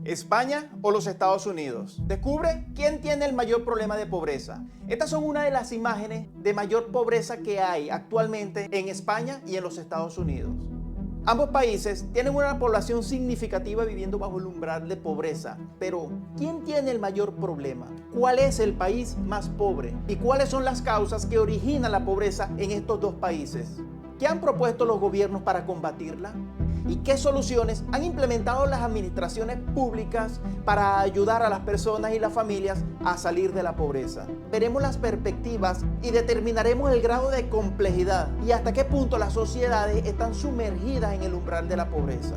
¿España o los Estados Unidos? Descubre quién tiene el mayor problema de pobreza. Estas son una de las imágenes de mayor pobreza que hay actualmente en España y en los Estados Unidos. Ambos países tienen una población significativa viviendo bajo el umbral de pobreza, pero ¿quién tiene el mayor problema? ¿Cuál es el país más pobre? ¿Y cuáles son las causas que originan la pobreza en estos dos países? ¿Qué han propuesto los gobiernos para combatirla? ¿Y qué soluciones han implementado las administraciones públicas para ayudar a las personas y las familias a salir de la pobreza? Veremos las perspectivas y determinaremos el grado de complejidad y hasta qué punto las sociedades están sumergidas en el umbral de la pobreza.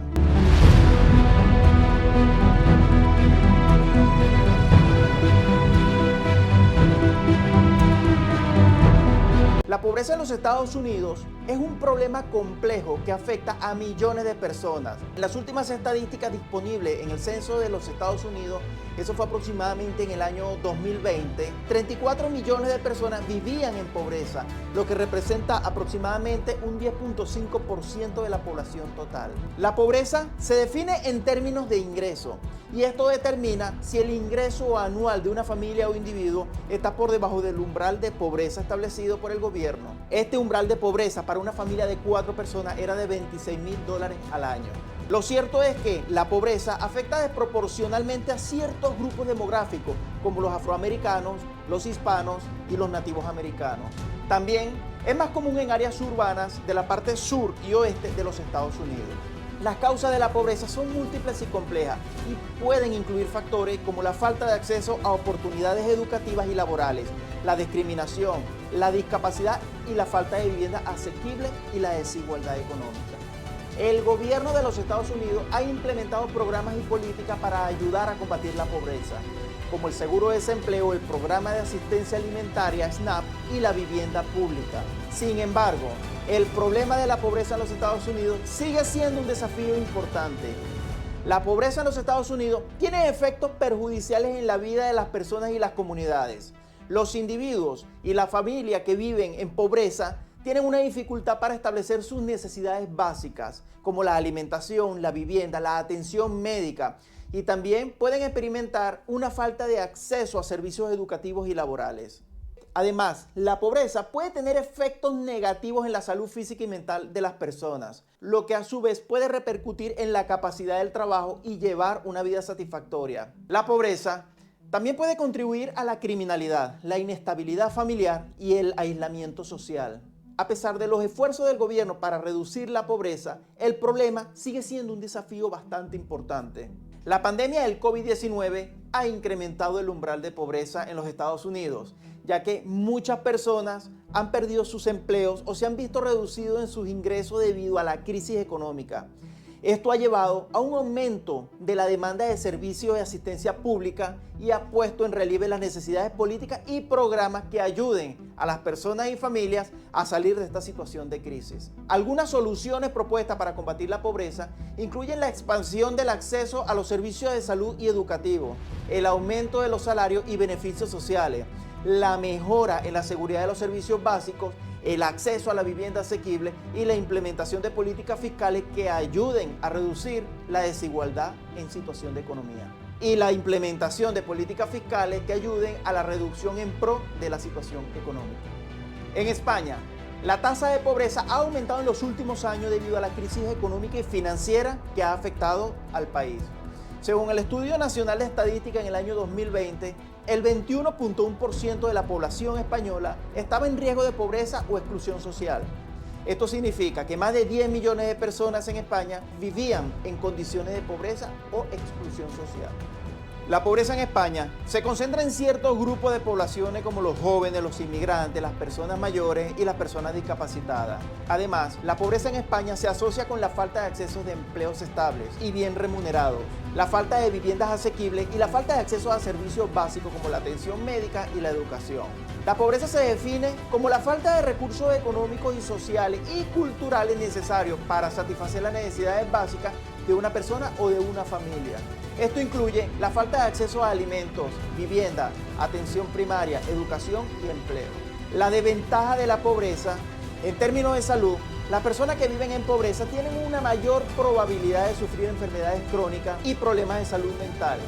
La pobreza en los Estados Unidos es un problema complejo que afecta a millones de personas. En las últimas estadísticas disponibles en el censo de los Estados Unidos, eso fue aproximadamente en el año 2020, 34 millones de personas vivían en pobreza, lo que representa aproximadamente un 10.5% de la población total. La pobreza se define en términos de ingreso y esto determina si el ingreso anual de una familia o individuo está por debajo del umbral de pobreza establecido por el gobierno. Este umbral de pobreza para una familia de 4 personas era de $26,000 al año. Lo cierto es que la pobreza afecta desproporcionalmente a ciertos grupos demográficos, como los afroamericanos, los hispanos y los nativos americanos. También es más común en áreas urbanas de la parte sur y oeste de los Estados Unidos. Las causas de la pobreza son múltiples y complejas y pueden incluir factores como la falta de acceso a oportunidades educativas y laborales, la discriminación, la discapacidad y la falta de vivienda asequible y la desigualdad económica. El gobierno de los Estados Unidos ha implementado programas y políticas para ayudar a combatir la pobreza, como el seguro de desempleo, el programa de asistencia alimentaria SNAP y la vivienda pública. Sin embargo, el problema de la pobreza en los Estados Unidos sigue siendo un desafío importante. La pobreza en los Estados Unidos tiene efectos perjudiciales en la vida de las personas y las comunidades. Los individuos y la familia que viven en pobreza tienen una dificultad para establecer sus necesidades básicas, como la alimentación, la vivienda, la atención médica, y también pueden experimentar una falta de acceso a servicios educativos y laborales. Además, la pobreza puede tener efectos negativos en la salud física y mental de las personas, lo que a su vez puede repercutir en la capacidad del trabajo y llevar una vida satisfactoria. La pobreza también puede contribuir a la criminalidad, la inestabilidad familiar y el aislamiento social. A pesar de los esfuerzos del gobierno para reducir la pobreza, el problema sigue siendo un desafío bastante importante. La pandemia del COVID-19 ha incrementado el umbral de pobreza en los Estados Unidos, ya que muchas personas han perdido sus empleos o se han visto reducidos en sus ingresos debido a la crisis económica. Esto ha llevado a un aumento de la demanda de servicios de asistencia pública y ha puesto en relieve las necesidades políticas y programas que ayuden a las personas y familias a salir de esta situación de crisis. Algunas soluciones propuestas para combatir la pobreza incluyen la expansión del acceso a los servicios de salud y educativo, el aumento de los salarios y beneficios sociales, la mejora en la seguridad de los servicios básicos, el acceso a la vivienda asequible y la implementación de políticas fiscales que ayuden a reducir la desigualdad en situación de economía. Y la implementación de políticas fiscales que ayuden a la reducción en pro de la situación económica. En España, la tasa de pobreza ha aumentado en los últimos años debido a la crisis económica y financiera que ha afectado al país. Según el Estudio Nacional de Estadística en el año 2020, el 21.1% de la población española estaba en riesgo de pobreza o exclusión social. Esto significa que más de 10 millones de personas en España vivían en condiciones de pobreza o exclusión social. La pobreza en España se concentra en ciertos grupos de poblaciones como los jóvenes, los inmigrantes, las personas mayores y las personas discapacitadas. Además, la pobreza en España se asocia con la falta de acceso de empleos estables y bien remunerados, la falta de viviendas asequibles y la falta de acceso a servicios básicos como la atención médica y la educación. La pobreza se define como la falta de recursos económicos y sociales y culturales necesarios para satisfacer las necesidades básicas de una persona o de una familia. Esto incluye la falta de acceso a alimentos, vivienda, atención primaria, educación y empleo. La desventaja de la pobreza en términos de salud Las personas que viven en pobreza tienen una mayor probabilidad de sufrir enfermedades crónicas y problemas de salud mental.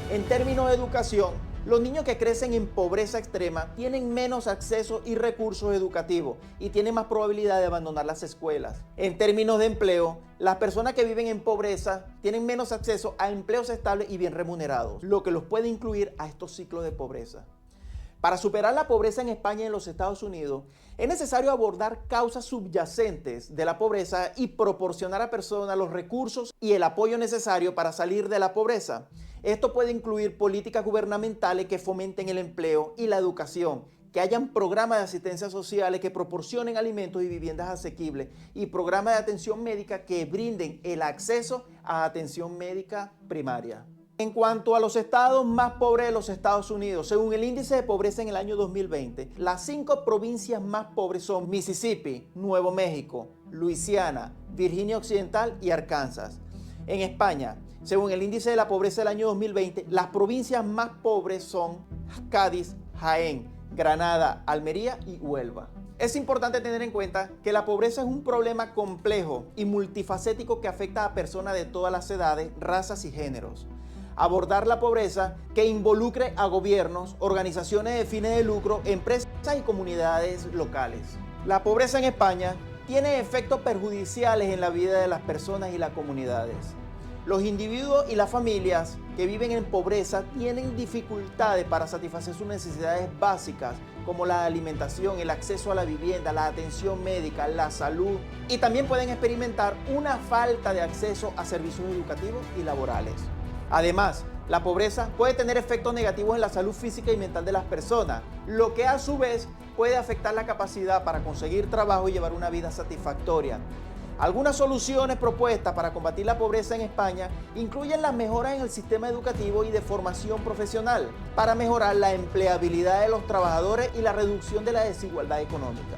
En términos de educación, los niños que crecen en pobreza extrema tienen menos acceso y recursos educativos y tienen más probabilidad de abandonar las escuelas. En términos de empleo, las personas que viven en pobreza tienen menos acceso a empleos estables y bien remunerados, lo que los puede incluir a estos ciclos de pobreza. Para superar la pobreza en España y en los Estados Unidos, es necesario abordar causas subyacentes de la pobreza y proporcionar a personas los recursos y el apoyo necesario para salir de la pobreza. Esto puede incluir políticas gubernamentales que fomenten el empleo y la educación, que hayan programas de asistencia sociales que proporcionen alimentos y viviendas asequibles y programas de atención médica que brinden el acceso a atención médica primaria. En cuanto a los estados más pobres de los Estados Unidos, según el índice de pobreza en el año 2020, las 5 provincias más pobres son Mississippi, Nuevo México, Luisiana, Virginia Occidental y Arkansas. En España, según el índice de la pobreza del año 2020, las provincias más pobres son Cádiz, Jaén, Granada, Almería y Huelva. Es importante tener en cuenta que la pobreza es un problema complejo y multifacético que afecta a personas de todas las edades, razas y géneros. Abordar la pobreza que involucre a gobiernos, organizaciones de fines de lucro, empresas y comunidades locales. La pobreza en España tiene efectos perjudiciales en la vida de las personas y las comunidades. Los individuos y las familias que viven en pobreza tienen dificultades para satisfacer sus necesidades básicas como la alimentación, el acceso a la vivienda, la atención médica, la salud, y también pueden experimentar una falta de acceso a servicios educativos y laborales. Además, la pobreza puede tener efectos negativos en la salud física y mental de las personas, lo que a su vez puede afectar la capacidad para conseguir trabajo y llevar una vida satisfactoria. Algunas soluciones propuestas para combatir la pobreza en España incluyen las mejoras en el sistema educativo y de formación profesional para mejorar la empleabilidad de los trabajadores y la reducción de la desigualdad económica.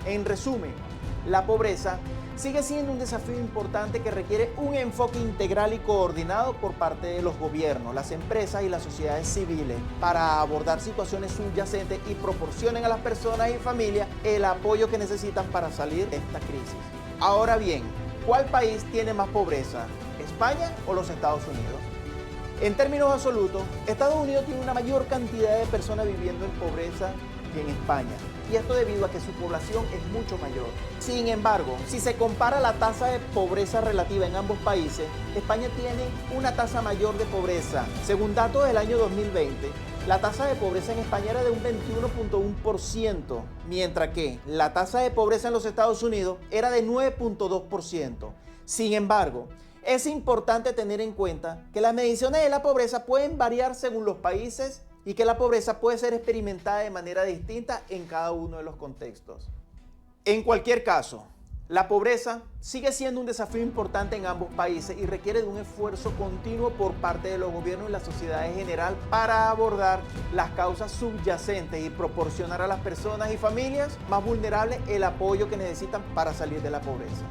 En resumen, la pobreza sigue siendo un desafío importante que requiere un enfoque integral y coordinado por parte de los gobiernos, las empresas y las sociedades civiles para abordar situaciones subyacentes y proporcionen a las personas y familias el apoyo que necesitan para salir de esta crisis. Ahora bien, ¿cuál país tiene más pobreza? ¿España o los Estados Unidos? En términos absolutos, Estados Unidos tiene una mayor cantidad de personas viviendo en pobreza que en España, y esto debido a que su población es mucho mayor. Sin embargo, si se compara la tasa de pobreza relativa en ambos países, España tiene una tasa mayor de pobreza. Según datos del año 2020, la tasa de pobreza en España era de un 21.1%, mientras que la tasa de pobreza en los Estados Unidos era de 9.2%. Sin embargo, es importante tener en cuenta que las mediciones de la pobreza pueden variar según los países y que la pobreza puede ser experimentada de manera distinta en cada uno de los contextos. En cualquier caso, la pobreza sigue siendo un desafío importante en ambos países y requiere de un esfuerzo continuo por parte de los gobiernos y la sociedad en general para abordar las causas subyacentes y proporcionar a las personas y familias más vulnerables el apoyo que necesitan para salir de la pobreza.